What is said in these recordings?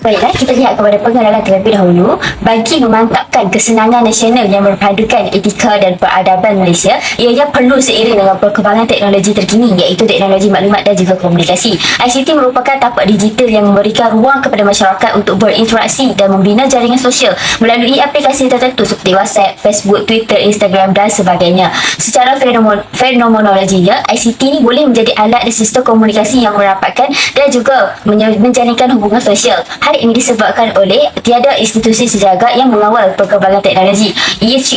Baiklah, kita lihat kepada pengalaman terlebih dahulu. Bagi memantapkan kesenangan nasional yang berpadukan etika dan peradaban Malaysia, ianya perlu seiring dengan perkembangan teknologi terkini, iaitu teknologi maklumat dan juga komunikasi. ICT merupakan tapak digital yang memberikan ruang kepada masyarakat untuk berinteraksi dan membina jaringan sosial melalui aplikasi tertentu seperti WhatsApp, Facebook, Twitter, Instagram dan sebagainya. Secara fenomenologinya, ICT ini boleh menjadi alat dan sistem komunikasi yang merapatkan dan juga menjalinkan hubungan sosial. Hal ini disebabkan oleh tiada institusi sejagat yang mengawal perkembangan teknologi.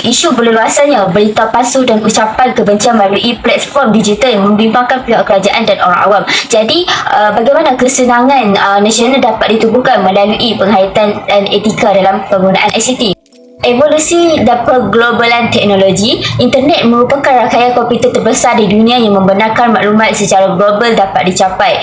Isu berleluasannya berita palsu dan ucapan kebencian melalui platform digital yang membimbangkan pihak kerajaan dan orang awam. Jadi, bagaimana kesenangan nasional dapat ditubuhkan melalui penghayatan dan etika dalam penggunaan ICT? Evolusi dan perglobalan teknologi, internet merupakan rangkaian komputer terbesar di dunia yang membenarkan maklumat secara global dapat dicapai.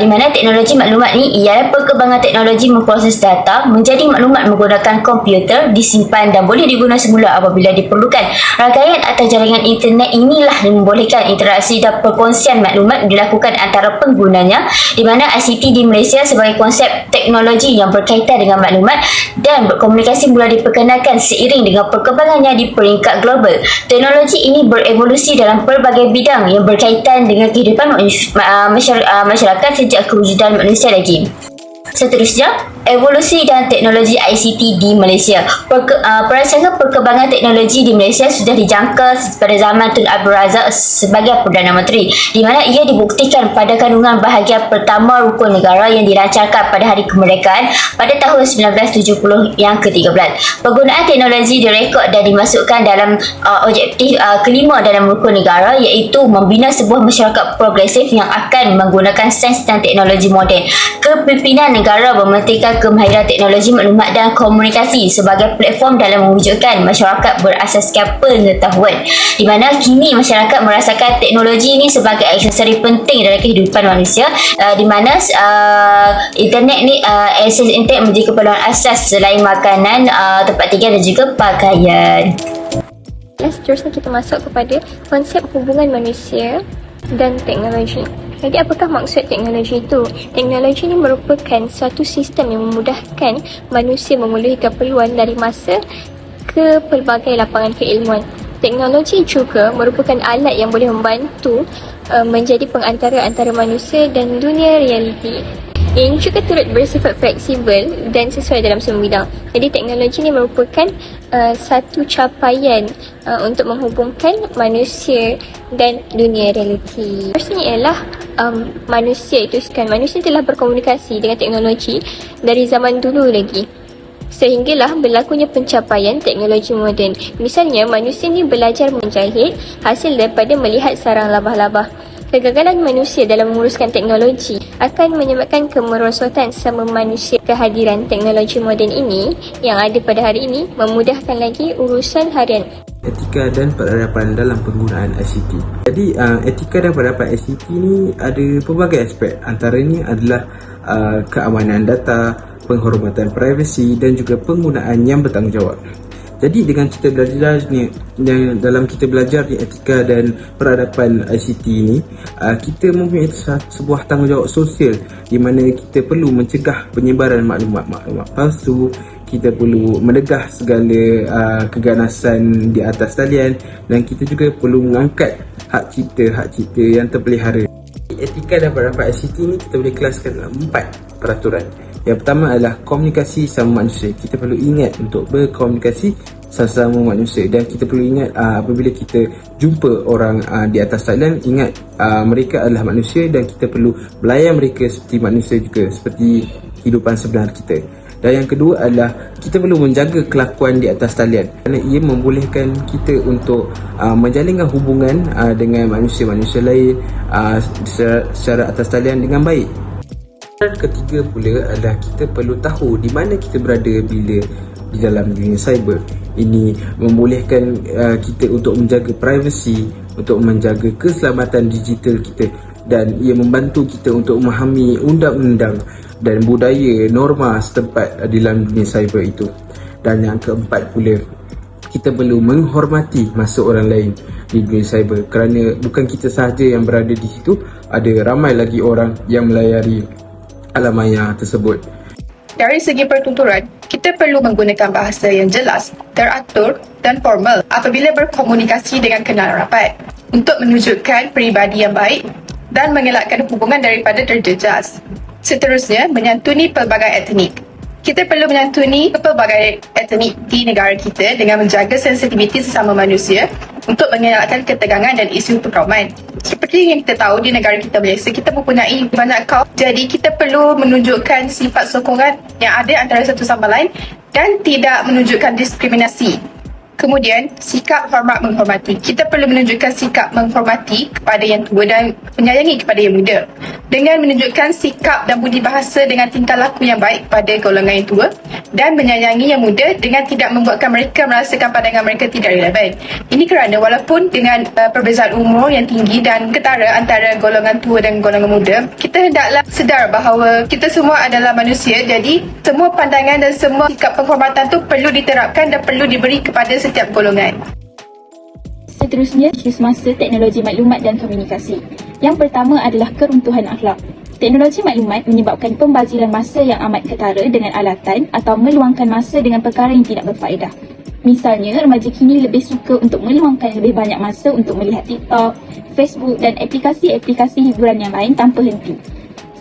Di mana teknologi maklumat ni ialah perkembangan teknologi memproses data menjadi maklumat menggunakan komputer, disimpan dan boleh digunakan semula apabila diperlukan. Rangkaian atau jaringan internet inilah yang membolehkan interaksi dan perkongsian maklumat dilakukan antara penggunanya, di mana ICT di Malaysia sebagai konsep teknologi yang berkaitan dengan maklumat dan berkomunikasi mula diperkenalkan seiring dengan perkembangannya di peringkat global. Teknologi ini berevolusi dalam pelbagai bidang yang berkaitan dengan kehidupan masyarakat sejak kewujudan manusia lagi. Seterusnya, evolusi dan teknologi ICT di Malaysia. Perancangan perkembangan teknologi di Malaysia sudah dijangka pada zaman Tun Abdul Razak sebagai Perdana Menteri, di mana ia dibuktikan pada kandungan bahagian pertama rukun negara yang dilancarkan pada Hari Kemerdekaan pada tahun 1970 yang ke-13. Penggunaan teknologi direkod dan dimasukkan dalam objektif kelima dalam rukun negara, iaitu membina sebuah masyarakat progresif yang akan menggunakan sains dan teknologi moden. Kepimpinan negara mementingkan kemahiran teknologi maklumat dan komunikasi sebagai platform dalam mewujudkan masyarakat berasaskan pengetahuan, di mana kini masyarakat merasakan teknologi ini sebagai aksesori penting dalam kehidupan manusia, di mana internet ni akses internet menjadi keperluan asas selain makanan, tempat tinggal dan juga pakaian. Seterusnya kita masuk kepada konsep hubungan manusia dan teknologi. Jadi apakah maksud teknologi itu? Teknologi ini merupakan suatu sistem yang memudahkan manusia memenuhi keperluan dari masa ke pelbagai lapangan keilmuan. Teknologi juga merupakan alat yang boleh membantu menjadi pengantara antara manusia dan dunia realiti. Ini juga turut bersifat fleksibel dan sesuai dalam semua bidang. Jadi teknologi ini merupakan satu capaian untuk menghubungkan manusia dan dunia realiti. Maksudnya ialah manusia telah berkomunikasi dengan teknologi dari zaman dulu lagi, sehinggalah berlakunya pencapaian teknologi moden. Misalnya, manusia ni belajar menjahit hasil daripada melihat sarang labah-labah. Kegagalan manusia dalam menguruskan teknologi akan menyebabkan kemerosotan sama manusia. Kehadiran teknologi moden ini yang ada pada hari ini memudahkan lagi urusan harian. Etika dan peradaban dalam penggunaan ICT. Jadi etika dan peradaban ICT ni ada pelbagai aspek. Antaranya adalah keamanan data, penghormatan privasi dan juga penggunaan yang bertanggungjawab. Jadi dengan kita belajar ni, dalam kita belajar ni etika dan peradaban ICT ni, kita mempunyai sebuah tanggungjawab sosial di mana kita perlu mencegah penyebaran maklumat palsu, kita perlu menegah segala keganasan di atas talian, dan kita juga perlu mengangkat hak cipta yang terpelihara. Etika dan peradaban ICT ni kita boleh kelaskan dalam 4 peraturan. Yang pertama adalah komunikasi sama manusia. Kita perlu ingat untuk berkomunikasi sesama manusia, dan kita perlu ingat apabila kita jumpa orang di atas talian, ingat mereka adalah manusia dan kita perlu melayan mereka seperti manusia juga, seperti kehidupan sebenar kita. Dan yang kedua adalah kita perlu menjaga kelakuan di atas talian, kerana ia membolehkan kita untuk menjalinkan hubungan dengan manusia-manusia lain secara atas talian dengan baik. Ketiga pula adalah kita perlu tahu di mana kita berada bila di dalam dunia cyber. Ini membolehkan kita untuk menjaga privasi, untuk menjaga keselamatan digital kita, dan ia membantu kita untuk memahami undang-undang dan budaya norma setempat di dalam dunia cyber itu. Dan yang keempat pula, kita perlu menghormati masa orang lain di dunia cyber, kerana bukan kita sahaja yang berada di situ, ada ramai lagi orang yang melayari alam maya tersebut. Dari segi pertuturan, kita perlu menggunakan bahasa yang jelas, teratur dan formal apabila berkomunikasi dengan kenalan rapat untuk menunjukkan peribadi yang baik dan mengelakkan hubungan daripada terjejas. Seterusnya, menyantuni pelbagai etnik. Kita perlu menyantuni pelbagai etnik di negara kita dengan menjaga sensitiviti sesama manusia untuk mengelakkan ketegangan dan isu perkauman. Seperti yang kita tahu, di negara kita Malaysia, kita mempunyai banyak kaum. Jadi kita perlu menunjukkan sifat sokongan yang ada antara satu sama lain dan tidak menunjukkan diskriminasi. Kemudian, sikap hormat menghormati. Kita perlu menunjukkan sikap menghormati kepada yang tua dan menyayangi kepada yang muda. Dengan menunjukkan sikap dan budi bahasa dengan tingkah laku yang baik pada golongan yang tua dan menyayangi yang muda dengan tidak membuatkan mereka merasakan pandangan mereka tidak relevan. Ini kerana walaupun dengan perbezaan umur yang tinggi dan ketara antara golongan tua dan golongan muda, kita hendaklah sedar bahawa kita semua adalah manusia, jadi semua pandangan dan semua sikap penghormatan tu perlu diterapkan dan perlu diberi kepada setiap golongan. Seterusnya, isu semasa teknologi maklumat dan komunikasi. Yang pertama adalah keruntuhan akhlak. Teknologi maklumat menyebabkan pembaziran masa yang amat ketara dengan alatan atau meluangkan masa dengan perkara yang tidak berfaedah. Misalnya, remaja kini lebih suka untuk meluangkan lebih banyak masa untuk melihat TikTok, Facebook dan aplikasi-aplikasi hiburan yang lain tanpa henti.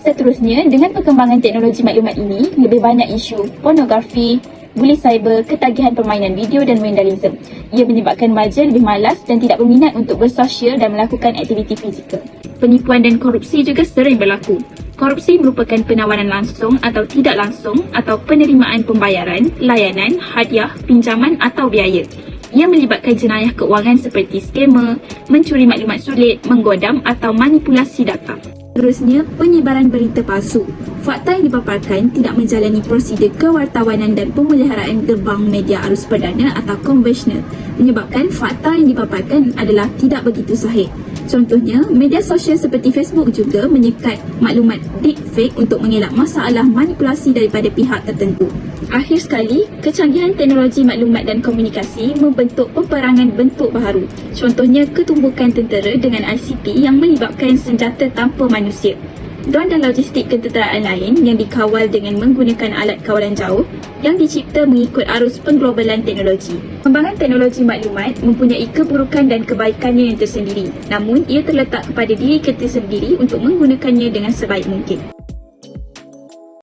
Seterusnya, dengan perkembangan teknologi maklumat ini, lebih banyak isu pornografi, buli cyber, ketagihan permainan video dan vandalisme. Ia menyebabkan remaja lebih malas dan tidak berminat untuk bersosial dan melakukan aktiviti fizikal. Penipuan dan korupsi juga sering berlaku. Korupsi merupakan penawaran langsung atau tidak langsung atau penerimaan pembayaran, layanan, hadiah, pinjaman atau biaya. Ia melibatkan jenayah keuangan seperti skamer, mencuri maklumat sulit, menggodam atau manipulasi data. Seterusnya, penyebaran berita palsu. Fakta yang dipaparkan tidak menjalani prosedur kewartawanan dan pemeliharaan gerbang media arus perdana atau konvensional, menyebabkan fakta yang dipaparkan adalah tidak begitu sahih. Contohnya, media sosial seperti Facebook juga menyekat maklumat deepfake untuk mengelak masalah manipulasi daripada pihak tertentu. Akhir sekali, kecanggihan teknologi maklumat dan komunikasi membentuk peperangan bentuk baharu. Contohnya, ketumbukan tentera dengan ICT yang melibatkan senjata tanpa manusia. Dron dan logistik ketenteraan lain yang dikawal dengan menggunakan alat kawalan jauh yang dicipta mengikut arus pengglobalan teknologi. Kembangan teknologi maklumat mempunyai keburukan dan kebaikannya yang tersendiri. Namun, ia terletak kepada diri kita sendiri untuk menggunakannya dengan sebaik mungkin.